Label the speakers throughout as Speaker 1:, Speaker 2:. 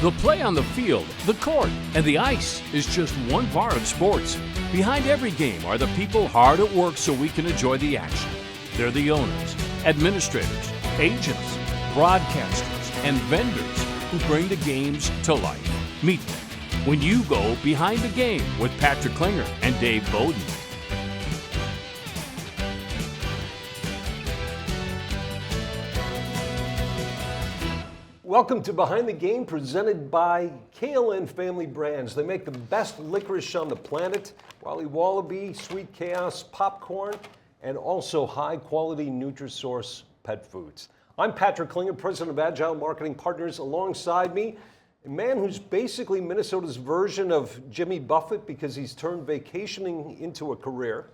Speaker 1: The play on the field, the court, and the ice is just one part of sports. Behind every game are the people hard at work so we can enjoy the action. They're the owners, administrators, agents, broadcasters, and vendors who bring the games to life. Meet them when you go Behind the Game with Patrick Klinger and Dave Boden.
Speaker 2: Welcome to Behind the Game, presented by KLN Family Brands. They make the best licorice on the planet, Wally Wallaby, Sweet Chaos, popcorn, and also high-quality Nutrisource pet foods. I'm Patrick Klinger, president of Agile Marketing Partners. Alongside me, a man who's basically Minnesota's version of Jimmy Buffett because he's turned vacationing into a career.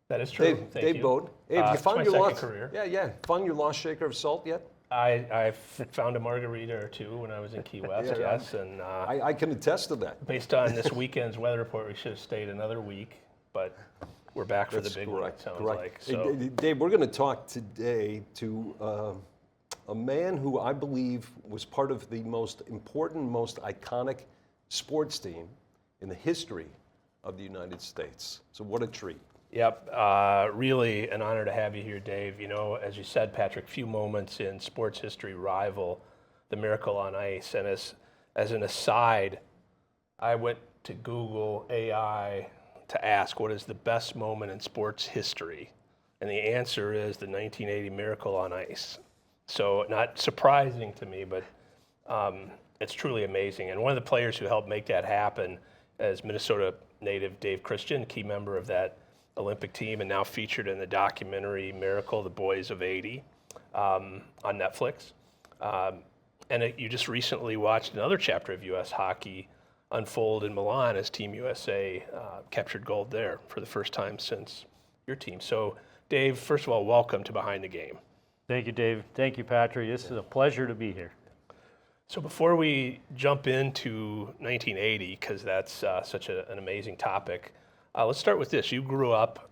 Speaker 3: That is true.
Speaker 2: Dave Boden. Hey, have you found your lost
Speaker 3: career.
Speaker 2: Yeah. Found your lost shaker of salt yet?
Speaker 3: I found a margarita or two when I was in Key West, yes. And
Speaker 2: I can attest to that.
Speaker 3: Based on this weekend's weather report, we should have stayed another week, but we're back for the big one, it sounds like. So.
Speaker 2: Hey, Dave, we're going to talk today to a man who I believe was part of the most important, most iconic sports team in the history of the United States. So what a treat.
Speaker 3: Yep, really an honor to have you here, Dave. You know, as you said, Patrick, few moments in sports history rival the Miracle on Ice. And as an aside, I went to Google AI to ask what is the best moment in sports history, and the answer is the 1980 Miracle on Ice. So not surprising to me, but it's truly amazing. And one of the players who helped make that happen is Minnesota native Dave Christian, key member of that Olympic team, and now featured in the documentary Miracle, The Boys of 80 on Netflix. You just recently watched another chapter of U.S. hockey unfold in Milan as Team USA captured gold there for the first time since your team. So, Dave, first of all, welcome to Behind the Game.
Speaker 4: Thank you, Dave. Thank you, Patrick. This is a pleasure to be here.
Speaker 3: So before we jump into 1980, because that's such an amazing topic, let's start with this. You grew up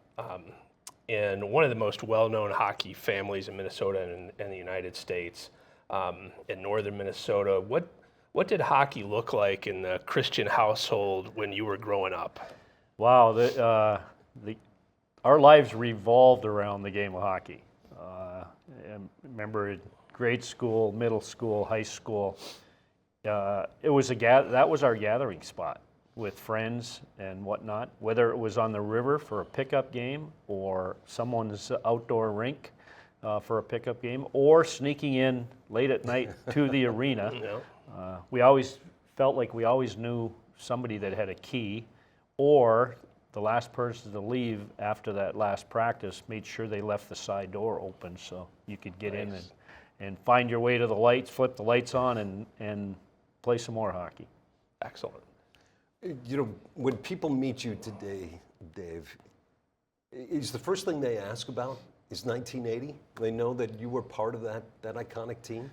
Speaker 3: in one of the most well-known hockey families in Minnesota and the United States, in northern Minnesota. What did hockey look like in the Christian household when you were growing up?
Speaker 4: Wow, our lives revolved around the game of hockey. I remember in grade school, middle school, high school, that was our gathering spot with friends and whatnot, whether it was on the river for a pickup game or someone's outdoor rink for a pickup game, or sneaking in late at night to the arena. We always felt like we always knew somebody that had a key, or the last person to leave after that last practice made sure they left the side door open so you could get in and find your way to the lights, flip the lights on, and play some more hockey.
Speaker 3: Excellent.
Speaker 2: You know, when people meet you today, Dave, is the first thing they ask about is 1980? They know that you were part of that iconic team?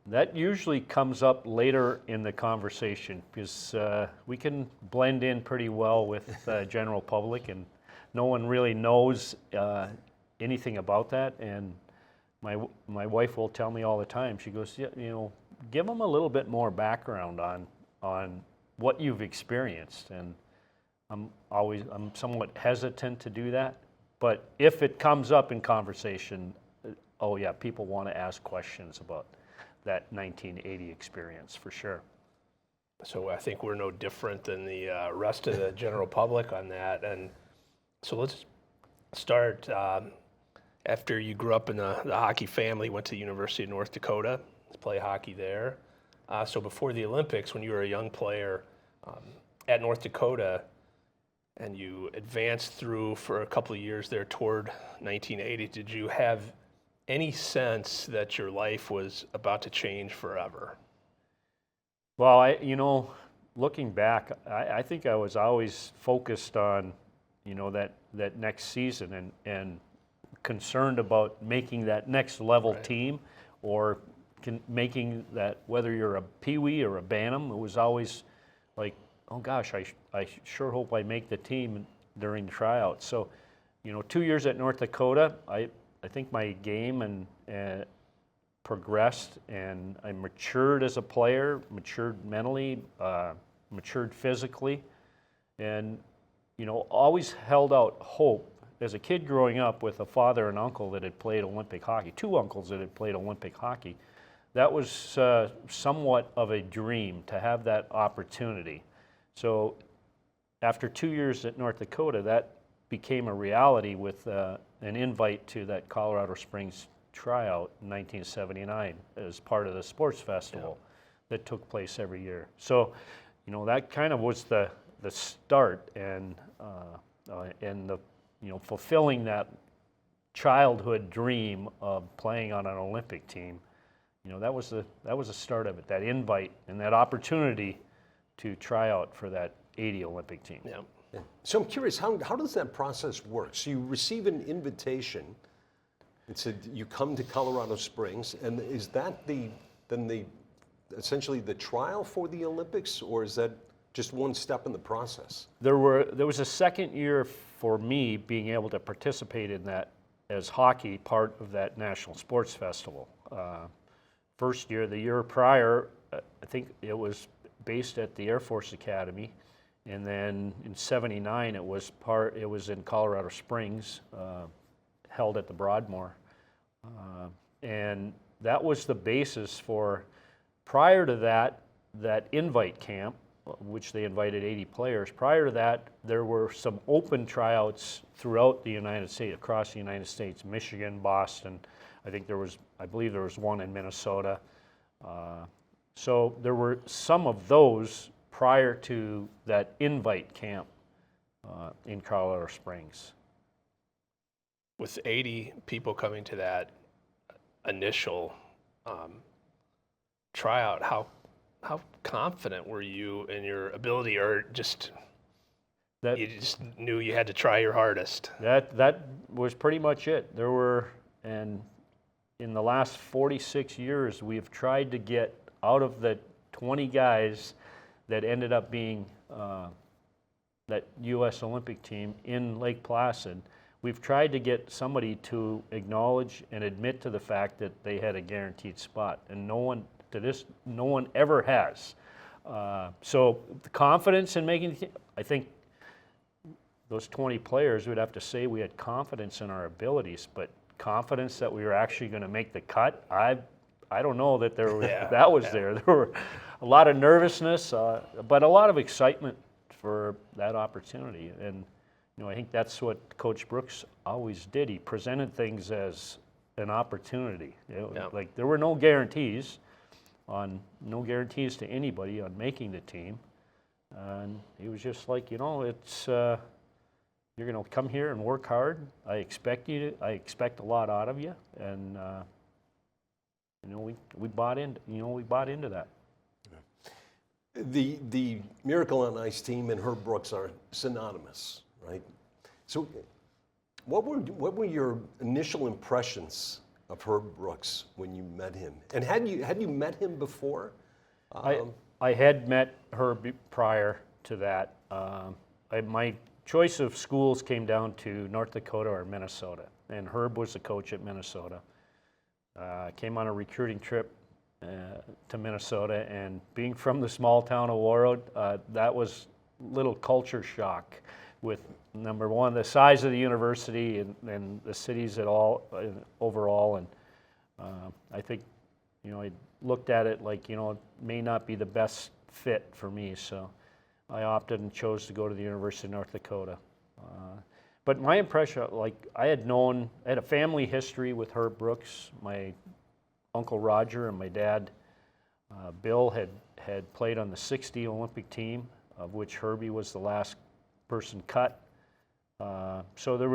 Speaker 4: That usually comes up later in the conversation because we can blend in pretty well with the general public, and no one really knows anything about that. And my wife will tell me all the time. She goes, yeah, you know, give them a little bit more background on what you've experienced. And I'm somewhat hesitant to do that. But if it comes up in conversation, oh yeah, people want to ask questions about that 1980 experience for sure.
Speaker 3: So I think we're no different than the rest of the general public on that. And so let's start, after you grew up in the hockey family, went to the University of North Dakota to play hockey there. So before the Olympics, when you were a young player at North Dakota, and you advanced through for a couple of years there toward 1980, did you have any sense that your life was about to change forever?
Speaker 4: Well, looking back, I think I was always focused on, that next season and concerned about making that next level team, or making that, whether you're a peewee or a bantam, it was always like, oh gosh, I sure hope I make the team during the tryouts. So, 2 years at North Dakota, I think my game and progressed, and I matured as a player, matured mentally, matured physically, and always held out hope. As a kid growing up with a father and uncle that had played Olympic hockey, two uncles that had played Olympic hockey, that was somewhat of a dream to have that opportunity. So after 2 years at North Dakota, that became a reality with an invite to that Colorado Springs tryout in 1979 as part of the sports festival that took place every year. So, that kind of was the start, and the fulfilling that childhood dream of playing on an Olympic team. That was the start of it. That invite and that opportunity to try out for that '80 Olympic team.
Speaker 3: Yeah.
Speaker 2: Yeah. So I'm curious, how does that process work? So you receive an invitation. It said you come to Colorado Springs, and is that essentially the trial for the Olympics, or is that just one step in the process?
Speaker 4: There was a second year for me being able to participate in that as hockey, part of that National Sports Festival. First year, the year prior, I think it was based at the Air Force Academy, and then in '79 it was in Colorado Springs, held at the Broadmoor, and that was the basis for. Prior to that invite camp, which they invited 80 players. Prior to that, there were some open tryouts throughout the United States, across the United States, Michigan, Boston. I believe there was one in Minnesota. So there were some of those prior to that invite camp in Colorado Springs.
Speaker 3: With 80 people coming to that initial tryout, how confident were you in your ability, or you just knew you had to try your hardest?
Speaker 4: That was pretty much it. And in the last 46 years, we've tried to get out of the 20 guys that ended up being that U.S. Olympic team in Lake Placid. We've tried to get somebody to acknowledge and admit to the fact that they had a guaranteed spot, and no one ever has. So the confidence in making, I think those 20 players would have to say we had confidence in our abilities, but confidence that we were actually going to make the cut, I don't know that there was, that was there. There were a lot of nervousness, but a lot of excitement for that opportunity. And I think that's what Coach Brooks always did. He presented things as an opportunity. Like there were no guarantees to anybody on making the team, and he was just like, it's you're going to come here and work hard. I expect a lot out of you, and we bought into that.
Speaker 2: The Miracle on Ice team and Herb Brooks are synonymous, right? So what were your initial impressions of Herb Brooks when you met him? And had you met him before?
Speaker 4: I had met Herb prior to that. My choice of schools came down to North Dakota or Minnesota, and Herb was the coach at Minnesota. Came on a recruiting trip to Minnesota, and being from the small town of Warroad, that was a little culture shock with, number one, the size of the university and the cities overall, and I think, I looked at it like, it may not be the best fit for me, so I opted and chose to go to the University of North Dakota. But my impression, I had a family history with Herb Brooks. My Uncle Roger and my dad, Bill, had played on the '60 Olympic team, of which Herbie was the last person cut. So there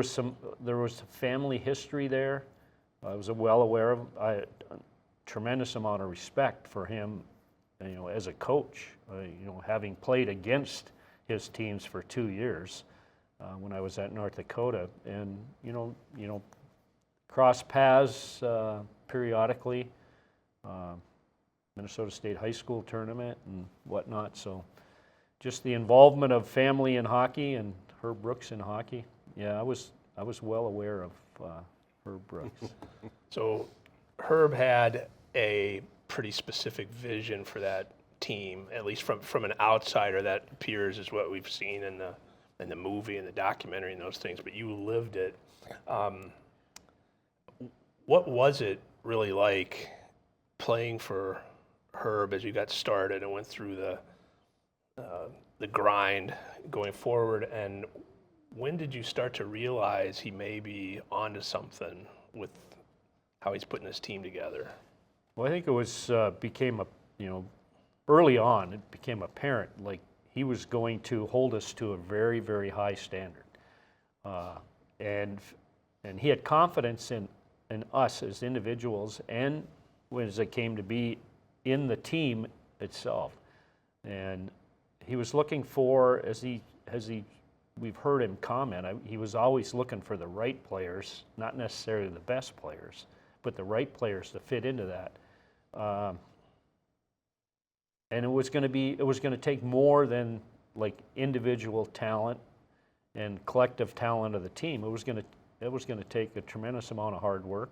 Speaker 4: was family history there. I was well aware of. I had a tremendous amount of respect for him, as a coach. Having played against his teams for 2 years when I was at North Dakota, and cross paths periodically. Minnesota State High School tournament and whatnot. So just the involvement of family in hockey and Herb Brooks in hockey. Yeah, I was well aware of Herb Brooks.
Speaker 3: So Herb had a pretty specific vision for that team, at least from an outsider. That appears as what we've seen in the movie and the documentary and those things. But you lived it. What was it really like playing for Herb as you got started and went through the grind going forward? And when did you start to realize he may be onto something with how he's putting his team together?
Speaker 4: Well, I think it was early on it became apparent like he was going to hold us to a very, very high standard, and he had confidence in us as individuals, and as it came to be in the team itself. And he was looking for, as we've heard him comment, he was always looking for the right players, not necessarily the best players, but the right players to fit into that. And it was going to take more than like individual talent and collective talent of the team. It was going to take a tremendous amount of hard work.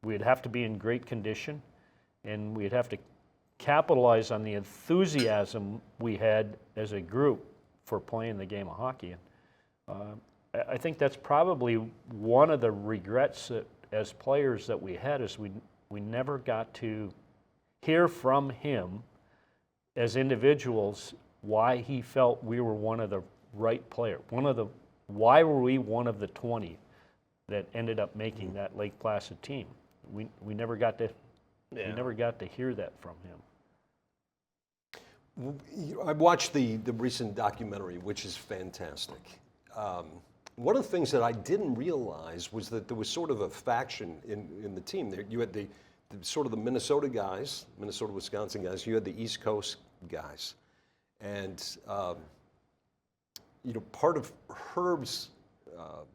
Speaker 4: We'd have to be in great condition, and we'd have to capitalize on the enthusiasm we had as a group for playing the game of hockey. And I think that's probably one of the regrets that, as players that we had, is we never got to hear from him as individuals why he felt we were one of the right players. Why were we one of the 20 that ended up making that Lake Placid team? We never got to hear that from him.
Speaker 2: I watched the recent documentary, which is fantastic. One of the things that I didn't realize was that there was sort of a faction in the team. You had the sort of the Minnesota guys, Minnesota-Wisconsin guys. You had the East Coast guys. And part of Herb's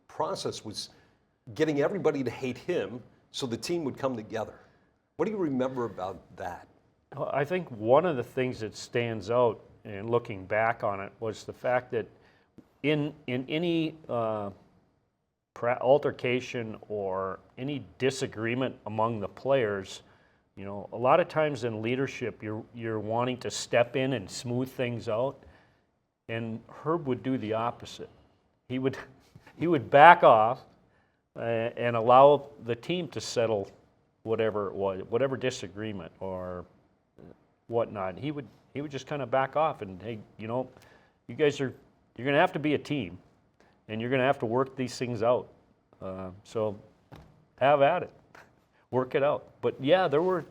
Speaker 2: process was getting everybody to hate him so the team would come together. What do you remember about that?
Speaker 4: Well, I think one of the things that stands out in looking back on it was the fact that in any altercation or any disagreement among the players, a lot of times in leadership you're wanting to step in and smooth things out, and Herb would do the opposite. He would back off and allow the team to settle whatever it was, whatever disagreement or whatnot. He would just kind of back off and, hey, you guys you're going to have to be a team, and you're going to have to work these things out. So have at it, work it out. But yeah, there were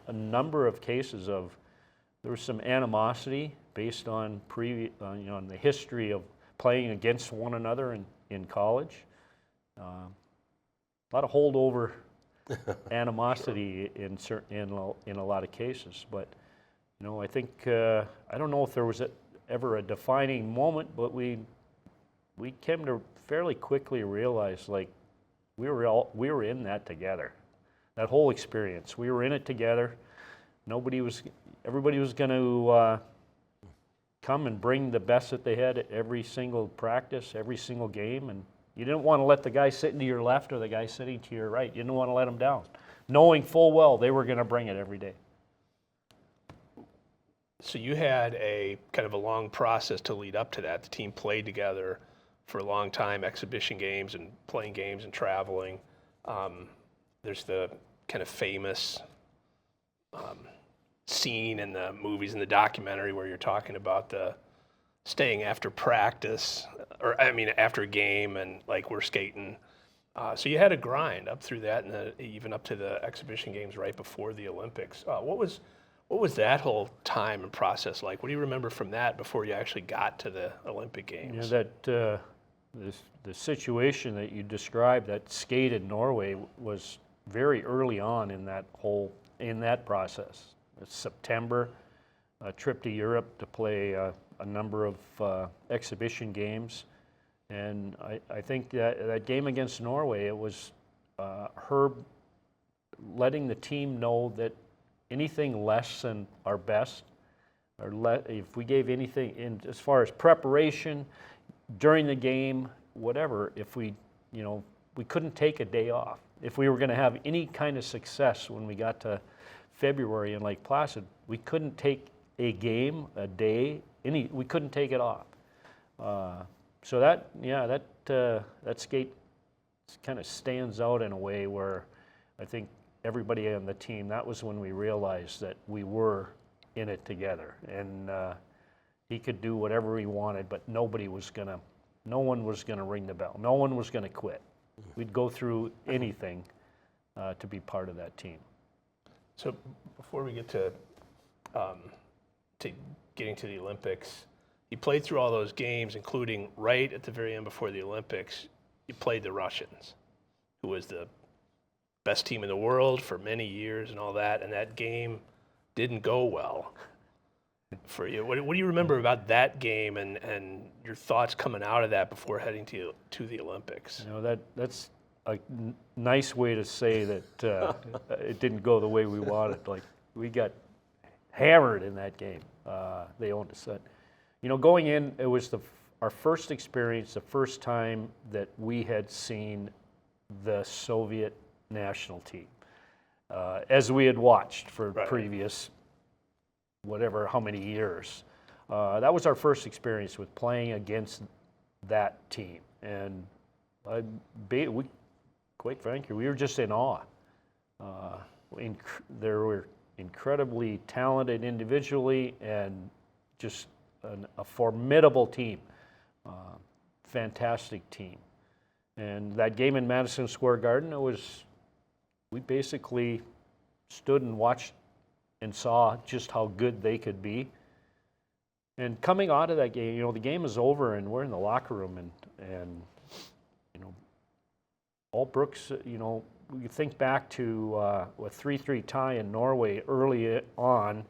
Speaker 4: a number of cases there was some animosity based on on the history of playing against one another in college. A lot of holdover animosity in a lot of cases. But I think I don't know if there was ever a defining moment, but we came to fairly quickly realize like we were in that together. That whole experience, we were in it together. Everybody was going to come and bring the best that they had at every single practice, every single game, and you didn't want to let the guy sitting to your left or the guy sitting to your right. You didn't want to let them down, knowing full well they were going to bring it every day.
Speaker 3: So you had a kind of a long process to lead up to that. The team played together for a long time, exhibition games and playing games and traveling. There's the kind of famous scene in the movies and the documentary where you're talking about the staying after practice, after a game, and like we're skating. So you had a grind up through that, and even up to the exhibition games right before the Olympics. What was that whole time and process like? What do you remember from that before you actually got to the Olympic Games?
Speaker 4: The situation that you described, that skate in Norway, was very early on in that process. It's September, a trip to Europe to play a number of exhibition games, and I think that game against Norway, it was Herb letting the team know that anything less than our best, or if we gave anything in as far as preparation during the game, whatever, if we couldn't take a day off. if we were going to have any kind of success when we got to February in Lake Placid, we couldn't take a game, a day, we couldn't take it off. So that skate kind of stands out in a way where I think everybody on the team, that was when we realized that we were in it together. And he could do whatever he wanted, but no one was gonna ring the bell. No one was gonna quit. We'd go through anything to be part of that team.
Speaker 3: So before we get to getting to the Olympics, you played through all those games, including right at the very end before the Olympics, you played the Russians, who was the best team in the world for many years and all that, and that game didn't go well for you. What do you remember about that game and your thoughts coming out of that before heading to the Olympics?
Speaker 4: You know, that's a nice way to say that it didn't go the way we wanted. Like, we got hammered in that game. They owned us. You know, going in, it was our first experience, the first time that we had seen the Soviet national team, as we had watched for previous how many years. That was our first experience with playing against that team. And quite frankly, we were just in awe. They were incredibly talented individually and just a formidable team, fantastic team. And that game in Madison Square Garden, we basically stood and watched and saw just how good they could be. And coming out of that game, you know, the game is over and we're in the locker room and you know, all Brooks, you know, you think back to a 3-3 tie in Norway early on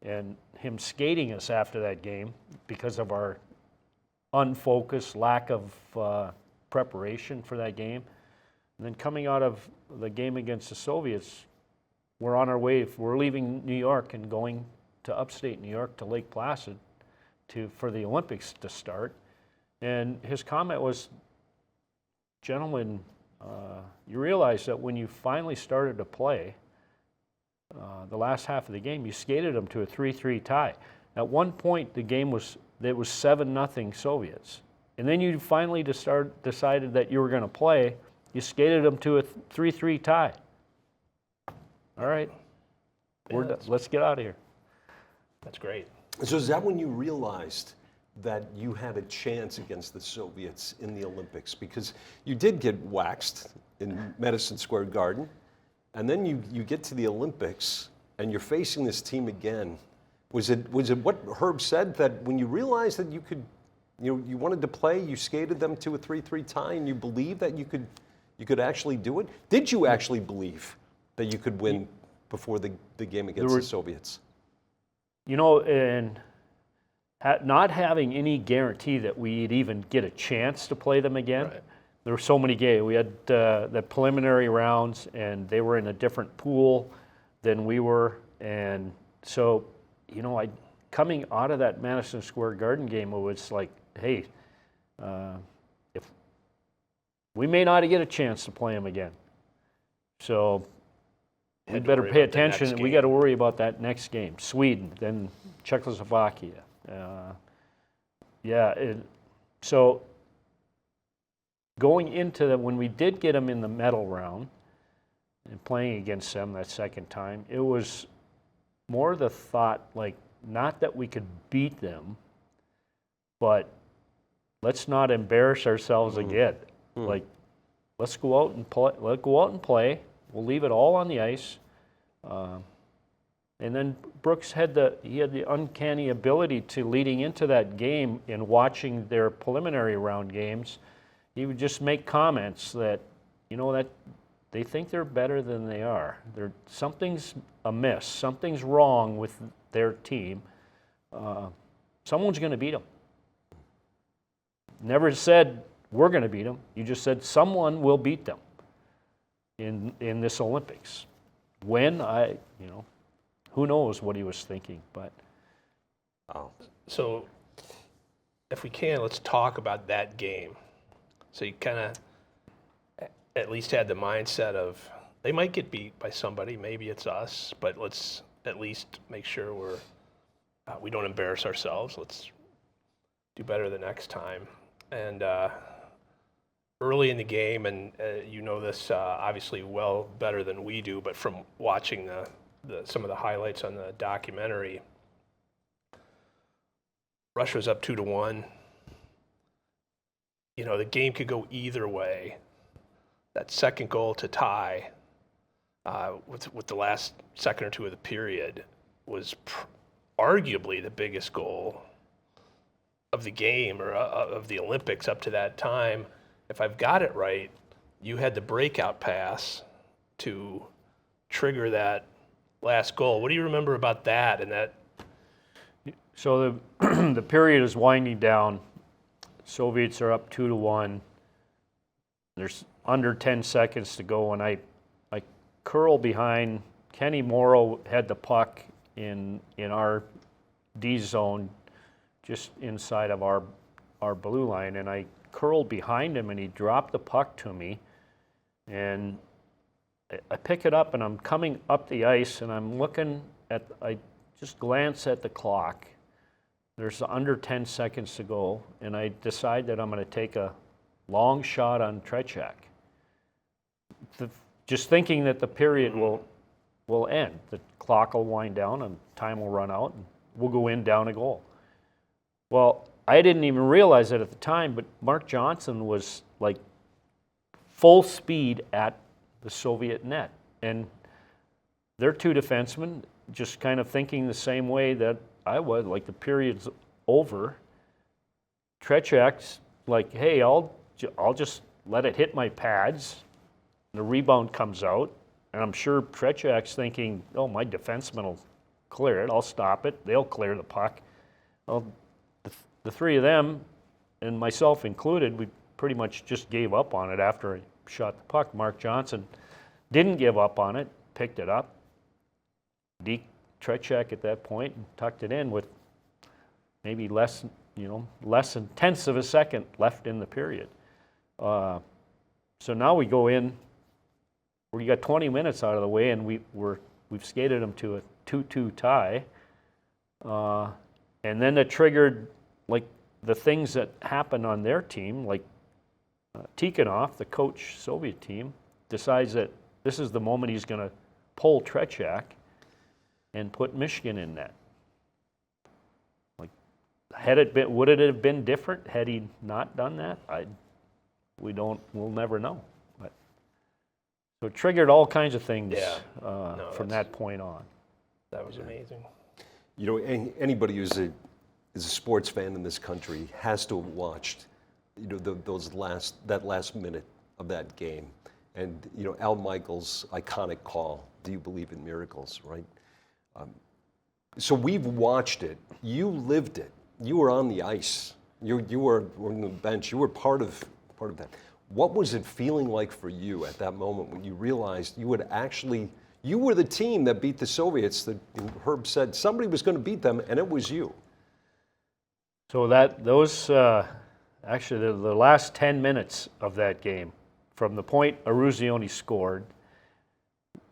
Speaker 4: and him skating us after that game because of our unfocused lack of preparation for that game. And then coming out of the game against the Soviets, we're on our way, we're leaving New York and going to upstate New York to Lake Placid for the Olympics to start. And his comment was, gentlemen, you realize that when you finally started to play, the last half of the game, you skated them to a 3-3 tie. At one point, the game was 7-0 Soviets. And then you finally decided that you were going to play, you skated them to a 3-3 tie. All right, let's get out of here.
Speaker 3: That's great.
Speaker 2: So is that when you realized that you had a chance against the Soviets in the Olympics? Because you did get waxed in Madison Square Garden, and then you get to the Olympics, and you're facing this team again. Was it what Herb said, that when you realized that you wanted to play, you skated them to a 3-3 tie, and you believed that you could actually do it? Did you actually believe that you could win before the game against the Soviets?
Speaker 4: You know, and not having any guarantee that we'd even get a chance to play them again. Right. There were so many games. We had the preliminary rounds, and they were in a different pool than we were. And so, you know, coming out of that Madison Square Garden game, it was like, hey, if we may not get a chance to play them again. So we better pay attention. We got to worry about that next game. Sweden, then Czechoslovakia. So going into when we did get them in the medal round and playing against them that second time, it was more the thought, like, not that we could beat them, but let's not embarrass ourselves again. Like, let's go out and play. Let's go out and play. We'll leave it all on the ice. And then Brooks had the uncanny ability to, leading into that game and watching their preliminary round games, he would just make comments that, you know, that they think they're better than they are. Something's amiss. Something's wrong with their team. Someone's going to beat them. Never said we're going to beat them. You just said someone will beat them in this Olympics. When, who knows what he was thinking, but.
Speaker 3: So if we can, let's talk about that game. So you kind of, at least had the mindset of they might get beat by somebody, maybe it's us, but let's at least make sure we don't embarrass ourselves. Let's do better the next time. And early in the game, and you know this obviously well better than we do, but from watching some of the highlights on the documentary, Russia was up 2-1. You know, the game could go either way. That second goal to tie with the last second or two of the period was arguably the biggest goal of the game or of the Olympics up to that time. If I've got it right, you had the breakout pass to trigger that last goal. What do you remember about that and that?
Speaker 4: So the period is winding down. Soviets are up 2-1. There's under 10 seconds to go, and I curl behind. Kenny Morrow had the puck in our D zone, just inside of our blue line, and I curled behind him, and he dropped the puck to me, and I pick it up, and I'm coming up the ice, and I'm looking at. I just glance at the clock. There's under 10 seconds to go, and I decide that I'm going to take a long shot on Trechak. Just thinking that the period will end. The clock will wind down and time will run out, and we'll go in down a goal. Well, I didn't even realize it at the time, but Mark Johnson was like full speed at the Soviet net. And their two defensemen just kind of thinking the same way that I was, like the period's over. Trechak's like, hey, I'll just let it hit my pads. The rebound comes out, and I'm sure Trechak's thinking, oh, my defenseman will clear it. I'll stop it. They'll clear the puck. Well, the three of them, and myself included, we pretty much just gave up on it after I shot the puck. Mark Johnson didn't give up on it, picked it up, deked Trechak at that point, and tucked it in with maybe less than tenths of a second left in the period. So now we go in. We got 20 minutes out of the way, and we've skated them to a 2-2 tie. And then it triggered like the things that happened on their team, like Tikhonov, the coach Soviet team, decides that this is the moment he's going to pull Trechak and put Michigan in net. Like, would it have been different had he not done that? We'll never know. But so it triggered all kinds of things from that point on.
Speaker 3: That was amazing.
Speaker 2: You know, anybody who's a sports fan in this country has to have watched, you know, that last minute of that game, and you know Al Michaels' iconic call, "Do you believe in miracles?" Right. So we've watched it. You lived it. You were on the ice. You were on the bench. You were part of that. What was it feeling like for you at that moment when you realized you were the team that beat the Soviets? That Herb said somebody was going to beat them, and it was you.
Speaker 4: So actually the last 10 minutes of that game, from the point Eruzione scored,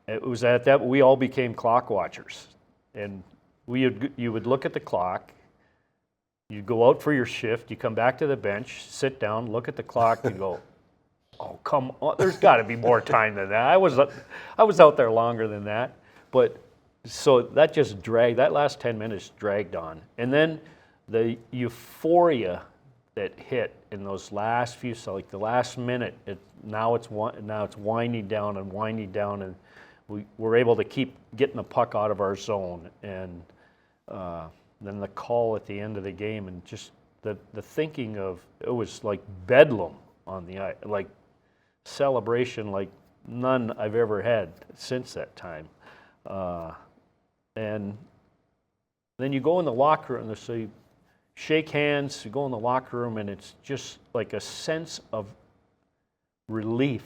Speaker 4: it was at that we all became clock watchers, and you would look at the clock. You'd go out for your shift. You come back to the bench, sit down, look at the clock, and go, "Oh, come on! There's got to be more time than that." I was out there longer than that, but so that just dragged. That last 10 minutes dragged on, and then the euphoria that hit in those last few, so like the last minute. Now it's winding down, and we were able to keep getting the puck out of our zone, and then the call at the end of the game, and just the thinking of it was like bedlam on the ice, like celebration like none I've ever had since that time. And then you go in the locker room, so you shake hands, you go in the locker room, and it's just like a sense of relief.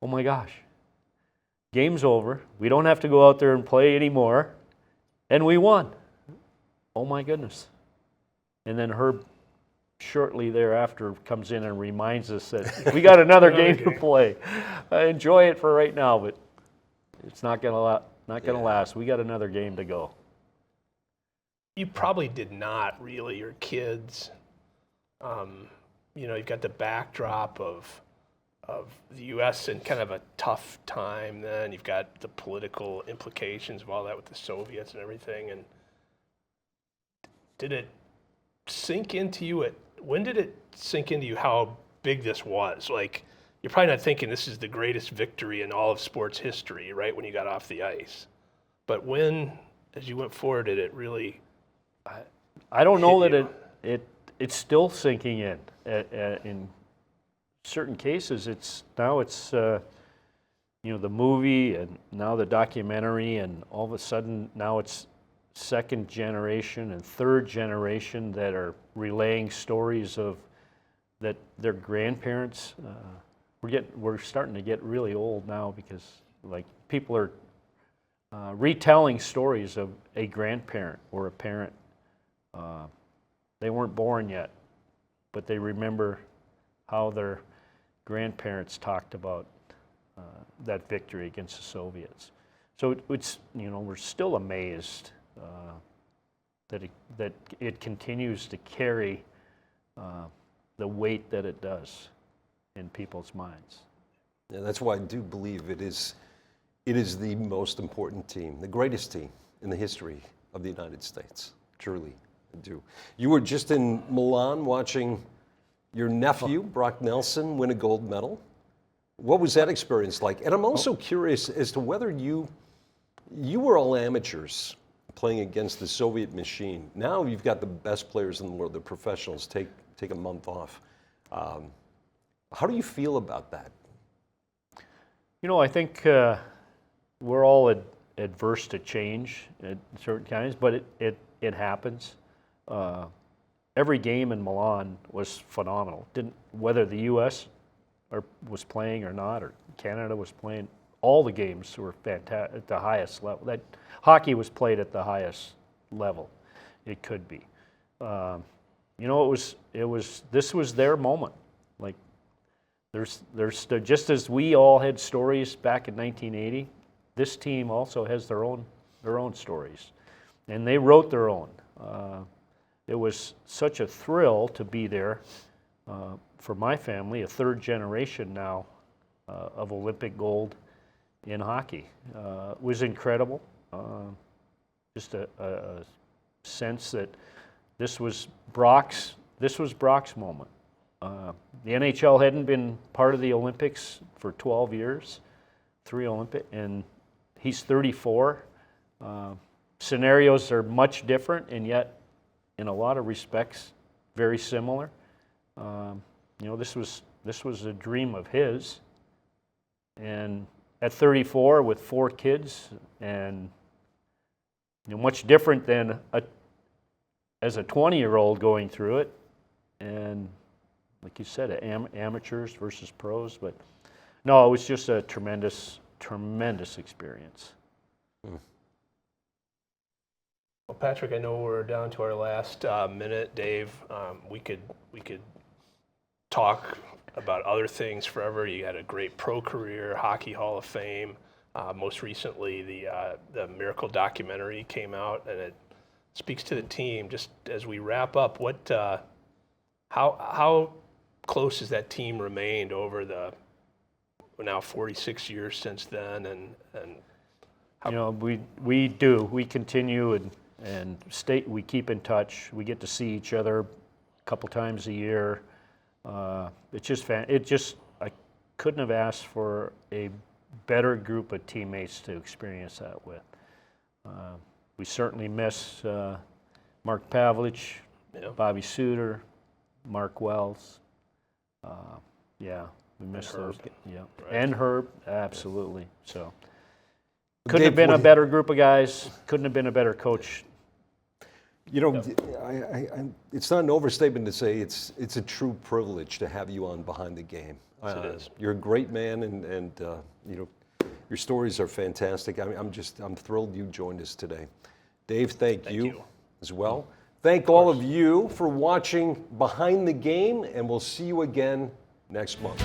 Speaker 4: Oh my gosh, game's over. We don't have to go out there and play anymore, and we won. Oh my goodness. And then Herb shortly thereafter comes in and reminds us that we got another game to play. Enjoy it for right now, but it's not going to last. We got another game to go.
Speaker 3: You probably did not really, your kids. You've got the backdrop of the U.S. in kind of a tough time then. You've got the political implications of all that with the Soviets and everything. And did it sink into you when did it sink into you how big this was? Like, you're probably not thinking this is the greatest victory in all of sports history, right, when you got off the ice. But when, as you went forward, did it really
Speaker 4: I don't know that it's still sinking in. In certain cases, it's the movie and now the documentary, and all of a sudden now it's second generation and third generation that are relaying stories of that their grandparents. We're starting to get really old now because like people are retelling stories of a grandparent or a parent. They weren't born yet, but they remember how their grandparents talked about that victory against the Soviets. So it's we're still amazed that it continues to carry the weight that it does in people's minds.
Speaker 2: Yeah, that's why I do believe it is the most important team, the greatest team in the history of the United States. Truly, I do. You were just in Milan watching your nephew, Brock Nelson, win a gold medal. What was that experience like? And I'm also curious as to whether you were all amateurs playing against the Soviet machine. Now you've got the best players in the world, the professionals, take a month off. How do you feel about that?
Speaker 4: I think we're all adverse to change at certain times, but it happens. Every game in Milan was phenomenal. Whether the U.S. was playing or not, or Canada was playing, all the games were fantastic at the highest level. That hockey was played at the highest level it could be. This was their moment. Like there's just as we all had stories back in 1980, this team also has their own stories, and they wrote their own. It was such a thrill to be there for my family, a third generation now of Olympic gold in hockey. It was incredible. Just a sense that this was Brock's moment. The NHL hadn't been part of the Olympics for 12 years, 3 Olympic, and he's 34. Scenarios are much different, and yet, in a lot of respects, very similar. This was a dream of his, and at 34 with 4 kids, and much different than as a 20-year-old going through it, and like you said, amateurs versus pros. But no, it was just a tremendous experience.
Speaker 3: Well, Patrick, I know we're down to our last minute. Dave, we could talk about other things forever. You had a great pro career, Hockey Hall of Fame. Most recently, the Miracle documentary came out, and it speaks to the team. Just as we wrap up, how close has that team remained over the now 46 years since then? And how
Speaker 4: we do. We continue and we keep in touch. We get to see each other a couple times a year. It's just I couldn't have asked for a better group of teammates to experience that with. We certainly miss Mark Pavlich, Bobby Suter, Mark Wells. We miss those. Yeah, right. And Herb, absolutely. So couldn't have been a better group of guys. Couldn't have been a better coach.
Speaker 2: It's not an overstatement to say it's a true privilege to have you on Behind the Game.
Speaker 3: Yes, it is.
Speaker 2: You're a great man, and your stories are fantastic. I'm thrilled you joined us today. Dave, thank you as well. Thank all of you for watching Behind the Game, and we'll see you again next month.